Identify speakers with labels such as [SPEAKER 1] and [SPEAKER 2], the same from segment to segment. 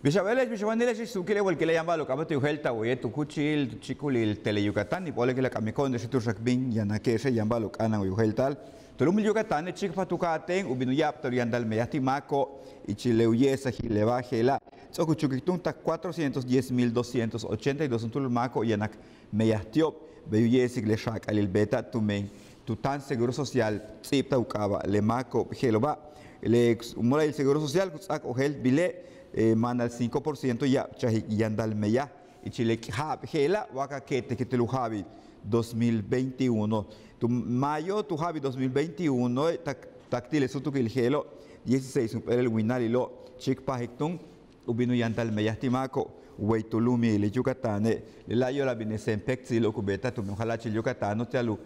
[SPEAKER 1] Bishabeles, bishabandiles, y su quiere que le llama lo que tu helta, o tu cuchil, tu chiculil, tele Yucatán, y pole que la camicón de tu sakbin, yana que se llama lo que ana o heltal. Tolum Yucatán, el chico patucaten, ubinuyap, toriandal meyatimaco, y chileuyesa, gilevajela, socuchuquitun tak 410.282 un tulmaco, yanak meyatiop, beyuyesik le shak alil beta tumen, tu tan seguro social, zipta ukaba, le maco, geloba, le mola el seguro social, kutzak o hel bile, manda el 5% ya yandal meya y chile hela waka que te lo javi 2021 tu mayo tu javi 2021 tactile su tu que el gelo 16 super el winal y lo chic pajectun ubinu yandal meya timaco weitulumi le yucatane le la yo la binesen pexi lo cubeta tu ojalá chil yucatano te alu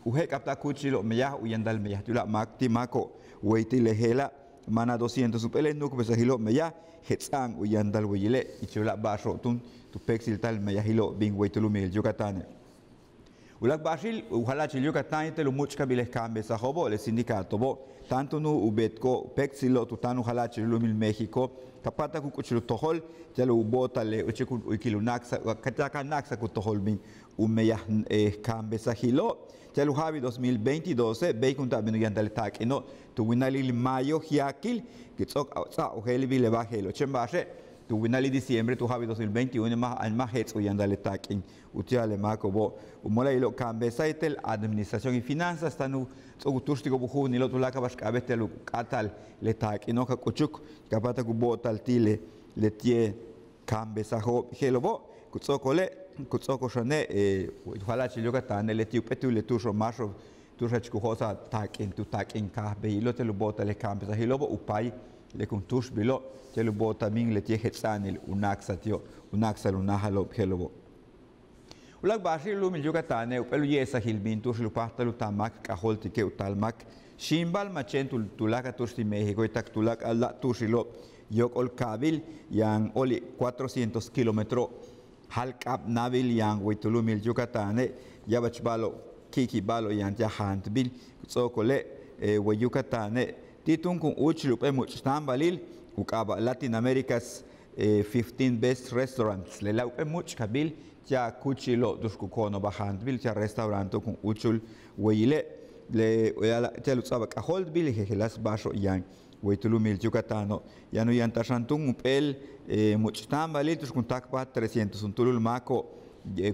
[SPEAKER 1] uje capta cuchilo meya uyandal meya tu la mak timaco weitile hela mana 200 supele no como se hilo meya hetzang uyandal weyile y chula basho tun tu pexil tal meya hilo bin weitulumi Yucatán ulak bashil ojalá chil Yucatán te lo muchka biles cambe sa hobo el sindicato bo tanto no ubetko pexilo tu tan ojalá chil México kapata ku kuchilo tohol te lo bota le uchiku ukilunaxa kataka naxa ku tohol bin meya cambe sa hilo te lo javi 2022 be kunta binu yandal tak no tu winali mayo hiakil que tzok o helbi le bajelo chembashe tu winali diciembre tu javi 2021 más hets o yandale takin utiale mako bo umola ilo cambe saitel administración y finanzas tanu tzok tustigo buhu ni lo tu laka bashkabete lu katal le takin no ka kuchuk kapata ku botal tile le tie cambe saho helobo kutzokole kutzoko shane ojalá chi Yucatán le tiu petu le tu romasho tu rechkuhosa takin tu takin ka beilo te lo bota le cambe sa hilobo upai le kuntush bilo te lo bota min le tie hetsanil unaxa tio unaxa lunahalo helobo ulak bashi lu mi Yucatán upelu yesa hilbin tu lu pasta lu tamak ka holti ke utalmak shimbal machen tu laka tushti México y tak tulak alla tushilo yok ol kabil yang oli 400 kilómetros halkap nabil yang weitulumil Yucatán yabach balo kiki balo yang jahant bil tsokole we Yucatán titun kun uchlup muchtan balil ukaba Latin America's 15 best restaurants le lau much kabil ya kuchilo dusku kono bahant bil ya restauranto kun uchul weile le ya lutsaba ka hold bil helas basho yang weitulumil Yucatano ya no yan tashantun upel muchtan balil tuskun takpa 300 un tulul mako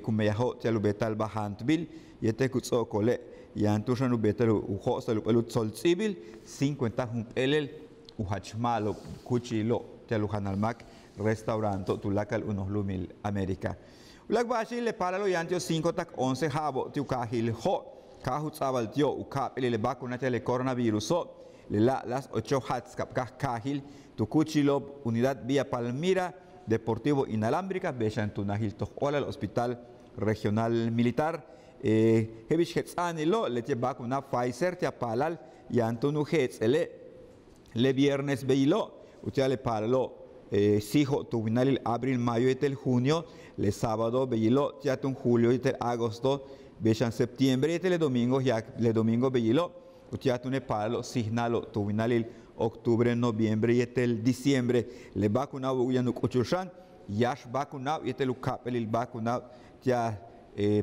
[SPEAKER 1] kumeyaho ya lubetal bahant bil yete kutsokole yan tushanu betal uhosa lupelut sol civil 50 un elel uhachmalo kuchilo ya luhanalmak restauranto tulakal unos lumil América ulak bashi le paralo yantio 5 tak 11 habo tiu kahil ho kahutsabal tio ukapele le vacuna tele coronavirus le las 8 hats kapkah kahil tu kuchilo unidad vía Palmira Deportivo Inalámbrica Bechantunahil tohola al Hospital Regional Militar Hevich Hetsanilo le tie vacuna Pfizer tia palal y Antonu Hetzele le viernes beilo utiale palalo sijo tu final abril mayo y tel junio le sábado beilo tia tun julio y tel agosto bechan septiembre y tel domingo ya le domingo beilo utiatune palalo signalo tu final octubre noviembre y tel diciembre le vacuna uyanu kuchushan yash vacuna y tel ukapel il vacuna tia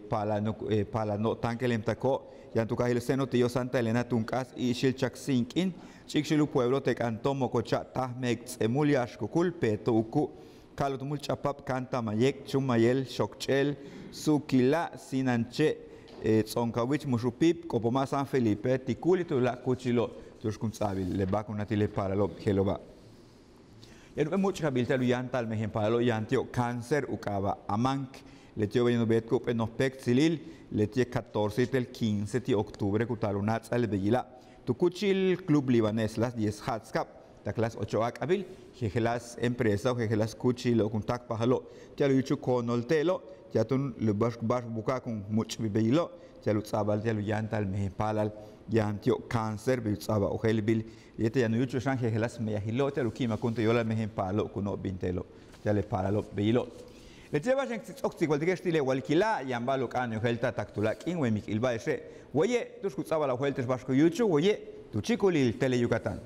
[SPEAKER 1] palano tankelem tako yantu kahil seno tío Santa Elena tunkas y shilchak sinkin chikshilu pueblo te canto mococha tahmek emuliash kukul peto uku kalotumul chapap canta mayek chumayel shokchel sukila sinanche tsonkawich mushupip kopoma San Felipe tikulitu la kuchilo tushkunsabil le vacunati le palalo heloba yeru mucha habilta lu yantal mehem palalo yantio cáncer ukaba amank le tío venido betco en ospexilil le tío 14 del 15 de octubre kutalunats al begila tu kuchil club libanés las 10 hatskap ta class 8 akabil jegelas empresa o jegelas kuchil o contact pahalo ya lo yuchu konol telo ya tun le bash buka con much bibilo ya lo tsabal ya lo yantal me palal ya tío cáncer bi tsaba o helbil yete ya no yuchu shan jegelas me hilo ya lo kima kunte yola me palo kuno bintelo ya le palalo bibilo le lleva en oxi cualquier estilo walkila yamba lo kan helta taktula kin we mikil baishe oye tu escuchaba la vuelta es vasco yuchu oye tu chico lil tele Yucatán